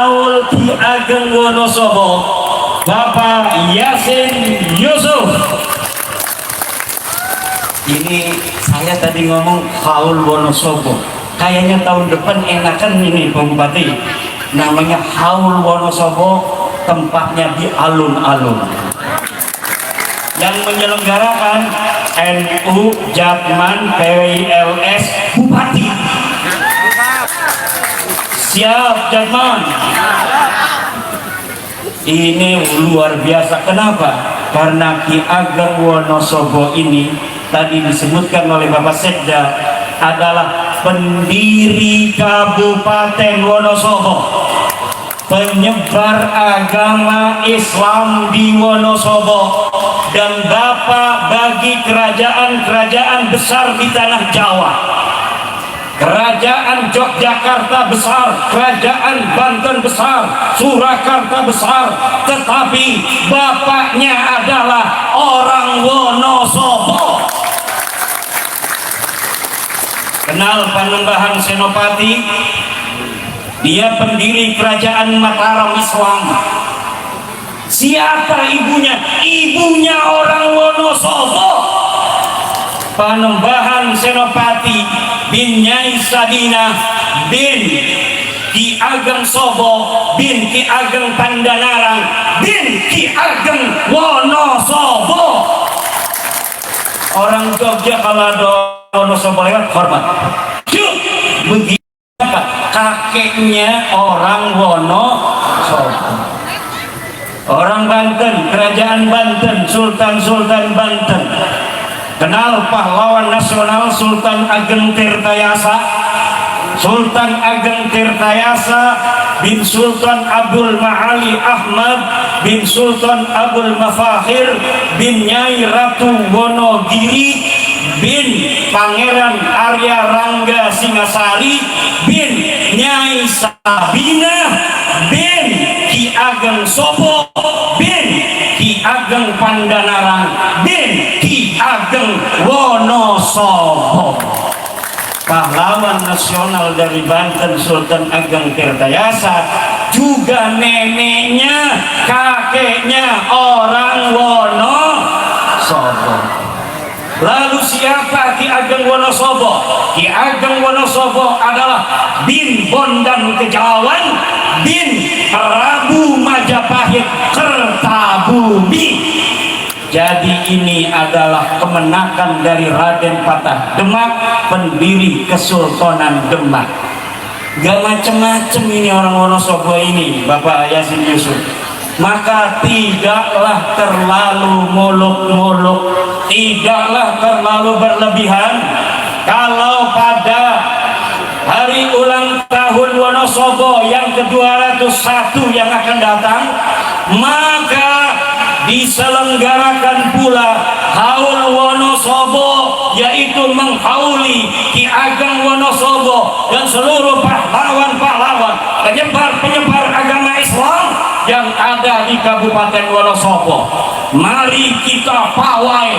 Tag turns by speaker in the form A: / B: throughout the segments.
A: Haul Ki Ageng Wonosobo Bapak Yasin Yusuf. Ini saya tadi ngomong Haul Wonosobo, kayaknya tahun depan enakan ini Pak Bupati, namanya Haul Wonosobo, tempatnya di alun-alun. Yang menyelenggarakan NU Jatman PWLS Bupati. Siap Jatman. Ini luar biasa. Kenapa? Karena Ki Ageng Wonosobo ini tadi disebutkan oleh Bapak Sekda adalah pendiri Kabupaten Wonosobo, penyebar agama Islam di Wonosobo, dan Bapak bagi kerajaan-kerajaan besar di tanah Jawa. Kerajaan Yogyakarta besar, kerajaan Banten besar, Surakarta besar, tetapi bapaknya adalah orang Wonosobo. Kenal Panembahan Senopati? Dia pendiri kerajaan Mataram Islam. Siapa ibunya? Ibunya orang Wonosobo. Panembahan Senopati bin Nyai Sadinah bin Ki Ageng Sobo bin Ki Ageng Pandanarang bin Ki Ageng Wonosobo. Orang Jogja kalau ada Wonosobo lewat hormat. Begitu kakeknya orang Wonosobo. Orang Banten, kerajaan Banten, Sultan Banten. Kenal pahlawan nasional Sultan Ageng Tirtayasa? Sultan Ageng Tirtayasa bin Sultan Abdul Maali Ahmad bin Sultan Abdul Mafahir bin Nyai Ratu Wonogiri bin Pangeran Arya Rangga Singasari bin Nyai Sabina bin Ki Ageng Sobo bin Ki Ageng Pandanarang bin Ki Ageng Wonosobo. Pahlawan nasional dari Banten Sultan Ageng Tirtayasa, juga neneknya, kakeknya orang Wonosobo. Lalu siapa Ki Ageng Wonosobo? Ki Ageng Wonosobo adalah bin Bondan Kejawan bin Prabu Majapahit Kertabumi. Jadi ini adalah kemenakan dari Raden Patah Demak, pendiri Kesultanan Demak. Gak macem-macem ini orang Wonosobo ini, Bapak Yasin Yusuf. Maka tidaklah terlalu muluk-muluk, tidaklah terlalu berlebihan kalau pada hari ulang tahun Wonosobo yang ke-201 yang akan datang, maka diselenggarakan pula Haul Wonosobo, yaitu menghauli Ki Ageng Wonosobo dan seluruh pahlawan-pahlawan penyebar agama Islam yang ada di Kabupaten Wonosobo. Mari kita pawai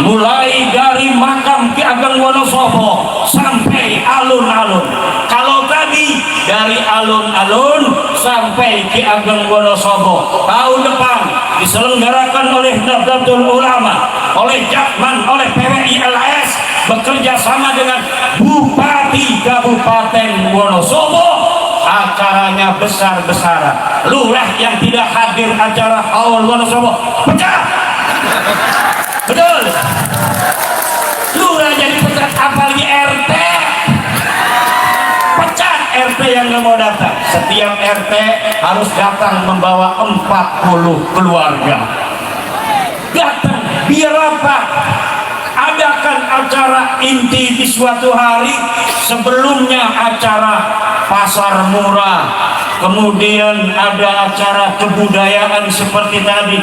A: mulai dari makam Ki Ageng Wonosobo sampai alun-alun. Kalau tadi dari alun-alun sampai Ki Ageng Wonosobo, tahun depan diselenggarakan oleh Nahdlatul Ulama, oleh Jatman, oleh PWLS bekerja sama dengan Bupati Kabupaten Wonosobo. Acaranya besar-besaran. Lurah yang tidak hadir acara Haul Wonosobo pecat. Betul. Lurah jadi pecat, apalagi RT. Pecat RT yang nggak mau datang. Setiap RT harus datang membawa 40 keluarga. Datang biar apa? Adakan acara inti di suatu hari, sebelumnya acara pasar murah, kemudian ada acara kebudayaan seperti tadi,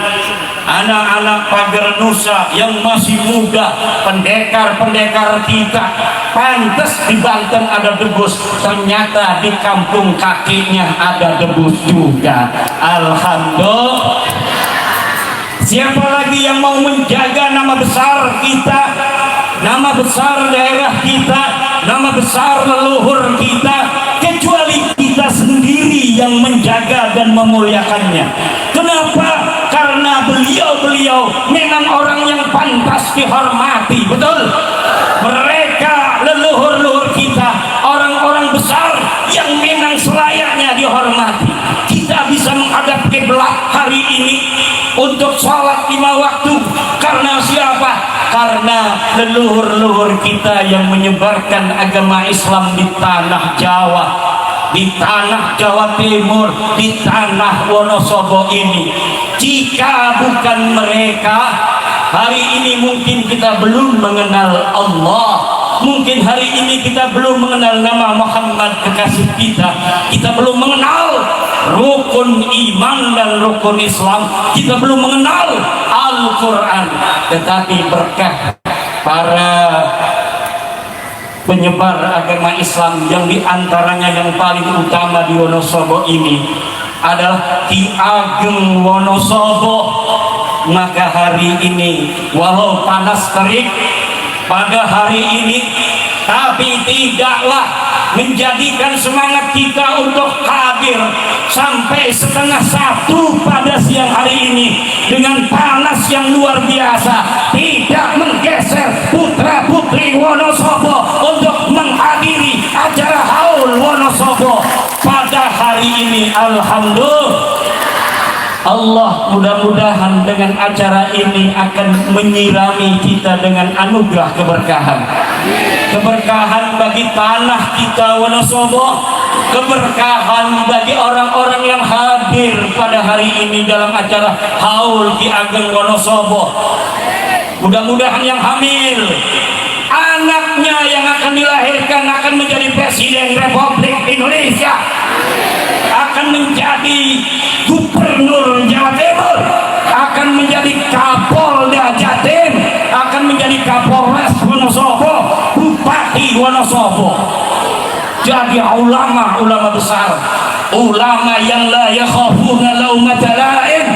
A: anak-anak pagar nusa yang masih muda, pendekar-pendekar kita. Pantes di Banten ada debus, ternyata di kampung kakinya ada debus juga. Alhamdulillah. Siapa lagi yang mau menjaga nama besar kita, nama besar daerah kita, nama besar leluhur kita, kecuali kita sendiri yang menjaga memuliakannya. Kenapa? Karena beliau memang orang yang pantas dihormati. Betul? Mereka leluhur-leluhur kita, orang-orang besar yang memang selayaknya dihormati. Kita bisa menghadap kiblat hari ini untuk sholat 5 waktu karena siapa? Karena leluhur-leluhur kita yang menyebarkan agama Islam di tanah Jawa, di tanah Jawa Timur, di tanah Wonosobo ini. Jika bukan mereka, hari ini mungkin kita belum mengenal Allah. Mungkin hari ini kita belum mengenal nama Muhammad kekasih kita. Kita belum mengenal rukun iman dan rukun Islam. Kita belum mengenal Al-Quran. Tetapi berkah para penyebar agama Islam yang diantaranya yang paling utama di Wonosobo ini adalah Ki Ageng Wonosobo, maka hari ini walau panas terik pada hari ini, tapi tidaklah menjadikan semangat kita untuk hadir sampai 12:30 pada siang hari ini dengan panas yang luar biasa, tidak menggeser putra putri Wonosobo untuk menghadiri acara haul Wonosobo pada hari ini. Alhamdulillah, Allah mudah-mudahan dengan acara ini akan menyirami kita dengan anugerah keberkahan. Keberkahan bagi tanah kita Wonosobo, keberkahan bagi orang-orang yang hadir pada hari ini dalam acara haul Ki Ageng Wonosobo. Mudah-mudahan yang hamil, anaknya yang akan dilahirkan akan menjadi Presiden Republik Indonesia, akan menjadi Gubernur Jawa Timur, akan menjadi Kapolda Jatim, akan menjadi Kapolres Wonosobo, Bupati Wonosobo. Jadi ulama besar, ulama yang la yakhafuna laumata la'im,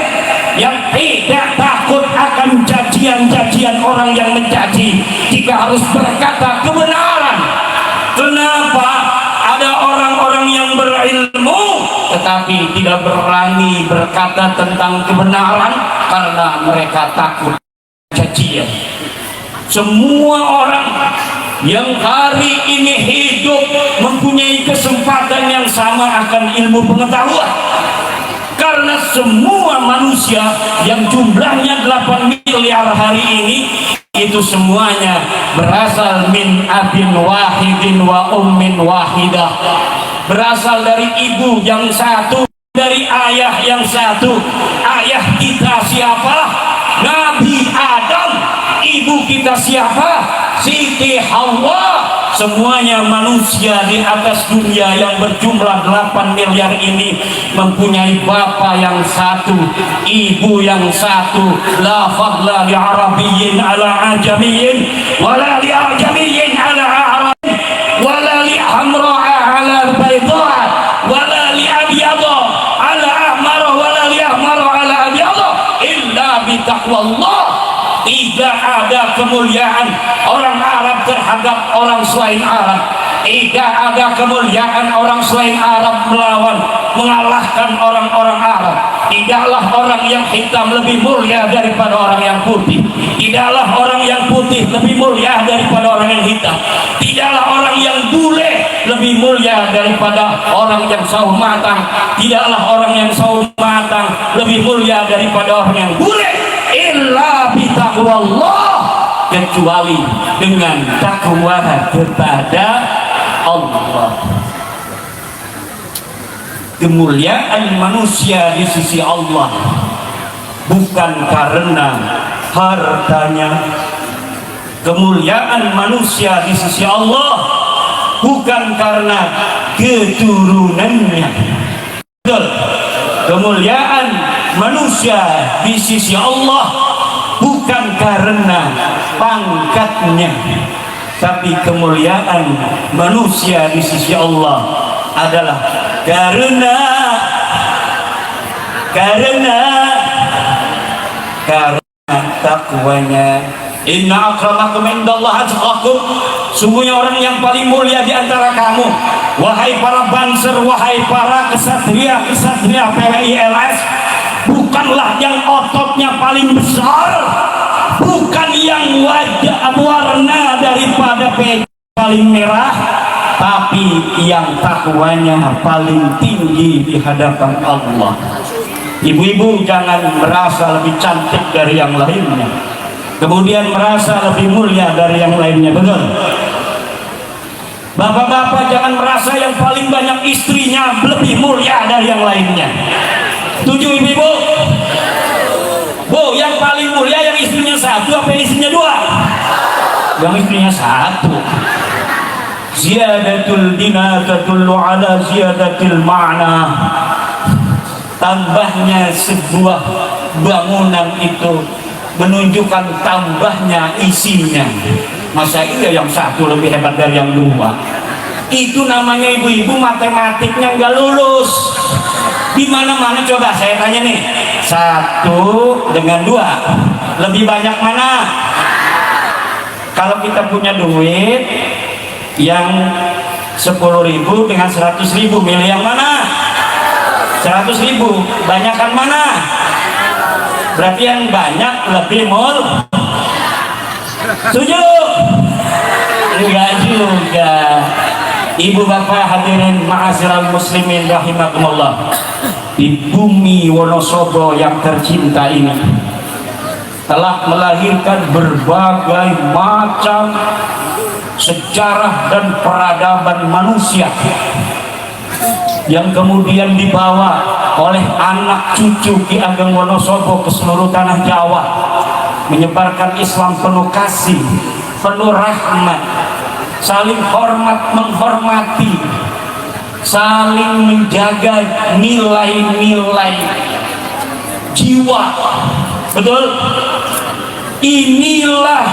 A: yang tidak takut akan cacian-cacian orang yang mencaci jika harus berkata kebenaran. Kenapa ada orang-orang yang berilmu tetapi tidak berani berkata tentang kebenaran? Karena mereka takut cacian. Semua orang yang hari ini hidup mempunyai kesempatan yang sama akan ilmu pengetahuan, karena semua manusia yang jumlahnya 8 miliar hari ini itu semuanya berasal min abin wahidin wa ummin wahidah, berasal dari ibu yang satu, dari ayah yang satu. Ayah kita siapa? Nabi Adam. Ibu kita siapa? Siti Hawa. Semuanya manusia di atas dunia yang berjumlah 8 miliar ini mempunyai bapa yang satu, ibu yang satu. La fadla li arabiyyin ala ajamiyyin wala li ajamiyyin ala arabiyyin wala li hamra'a ala bayda'a wala li abyada ala ahmara wala li ahmara ala abyada illa bi taqwallah. Tidak ada kemuliaan orang Arab terhadap orang selain Arab. Tidak ada kemuliaan orang selain Arab mengalahkan orang-orang Arab. Tidaklah orang yang hitam lebih mulia daripada orang yang putih. Tidaklah orang yang putih lebih mulia daripada orang yang hitam. Tidaklah orang yang bule lebih mulia daripada orang yang sawo matang. Tidaklah orang yang sawo matang lebih mulia daripada orang yang bule. Illa bitaqwallah, kecuali dengan takwa kepada Allah. Kemuliaan manusia di sisi Allah bukan karena hartanya. Kemuliaan manusia di sisi Allah bukan karena keturunannya. Betul. Kemuliaan manusia di sisi Allah bukan karena pangkatnya, tapi kemuliaan manusia di sisi Allah adalah karena takwanya. Inna akramakum indallahi atqakum. Sungguhnya orang yang paling mulia di antara kamu, wahai para banser, wahai para kesatria-kesatria PWILS, bukanlah yang ototnya paling besar, bukan yang wajah warna daripada peci paling merah, tapi yang takwanya paling tinggi di hadapan Allah. Ibu-ibu jangan merasa lebih cantik dari yang lainnya, kemudian merasa lebih mulia dari yang lainnya, betul? Bapak-bapak jangan merasa yang paling banyak istrinya lebih mulia dari yang lainnya. Setuju ibu-ibu? Bu, yang paling mulia yang istrinya satu apa istrinya dua? Yang istrinya satu. Ziyadatul dina tadullu ala ziyadatil ma'na. Tambahnya sebuah bangunan itu menunjukkan tambahnya isinya. Masa iya yang satu lebih hebat dari yang dua? Itu namanya ibu-ibu matematiknya nggak lulus. Di mana-mana coba saya tanya nih, satu dengan dua lebih banyak mana? Kalau kita punya duit yang 10.000 dengan 100.000, milih yang mana? 100.000. Banyakan mana? Berarti yang banyak lebih mul. Setuju? Enggak juga. Ibu bapak hadirin ma'asyiral muslimin rahimakumullah, di bumi Wonosobo yang tercinta ini telah melahirkan berbagai macam sejarah dan peradaban manusia yang kemudian dibawa oleh anak cucu Ki Ageng Wonosobo ke seluruh tanah Jawa, menyebarkan Islam penuh kasih, penuh rahmat, saling hormat menghormati, saling menjaga nilai-nilai jiwa. Betul? Inilah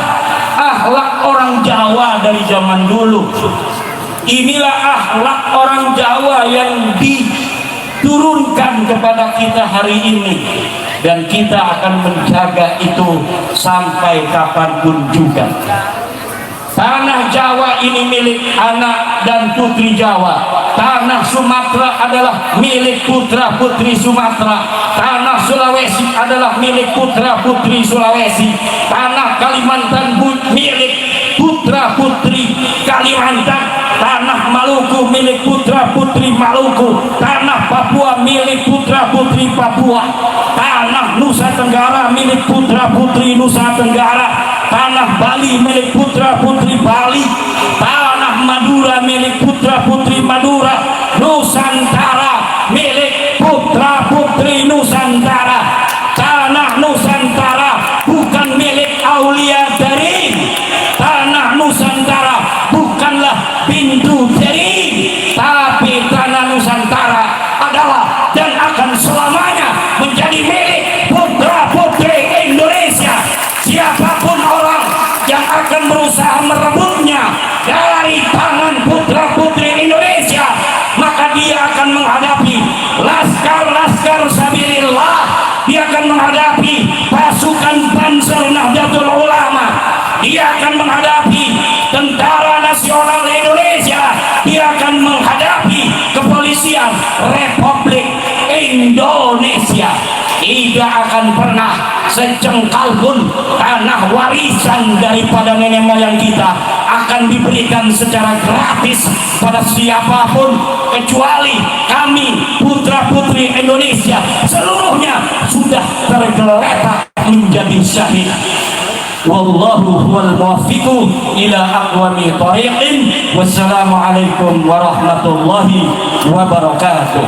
A: akhlak orang Jawa dari zaman dulu. Inilah akhlak orang Jawa yang diturunkan kepada kita hari ini, dan kita akan menjaga itu sampai kapanpun juga. Tanah Jawa ini milik anak dan putri Jawa. Tanah Sumatera adalah milik putra putri Sumatera. Tanah Sulawesi adalah milik putra putri Sulawesi. Tanah Kalimantan milik putra putri Kalimantan. Tanah Maluku milik putra putri Maluku. Tanah Papua milik putra putri Papua. Tanah Nusa Tenggara milik putra putri Nusa Tenggara. Tanah Bali milik putra putri Bali. Tanah Madura milik putra putri Madura. Nusantara milik putra putri Nusantara. Tanah Nusantara bukan milik Aulia Daring. Tanah Nusantara bukanlah pintu Daring, tapi tanah Nusantara adalah dan akan selamanya menjadi milik putra putri Indonesia. Siapapun orang yang akan berusaha merebutnya dari tangan putra putri Indonesia, maka dia akan menghadapi laskar-laskar sabilillah, dia akan menghadapi pasukan Banser Nahdlatul Ulama, dia akan menghadapi Tentara Nasional Indonesia, dia akan menghadapi kepolisian Republik Indonesia. Tidak akan pernah sejengkal pun tanah warisan daripada nenek moyang kita akan diberikan secara gratis pada siapapun, kecuali kami putra putri Indonesia seluruhnya sudah tergeletak menjadi syahid. Wallahu huwal muwaffiqu ila aqwami thariqin. Wassalamualaikum warahmatullahi wabarakatuh.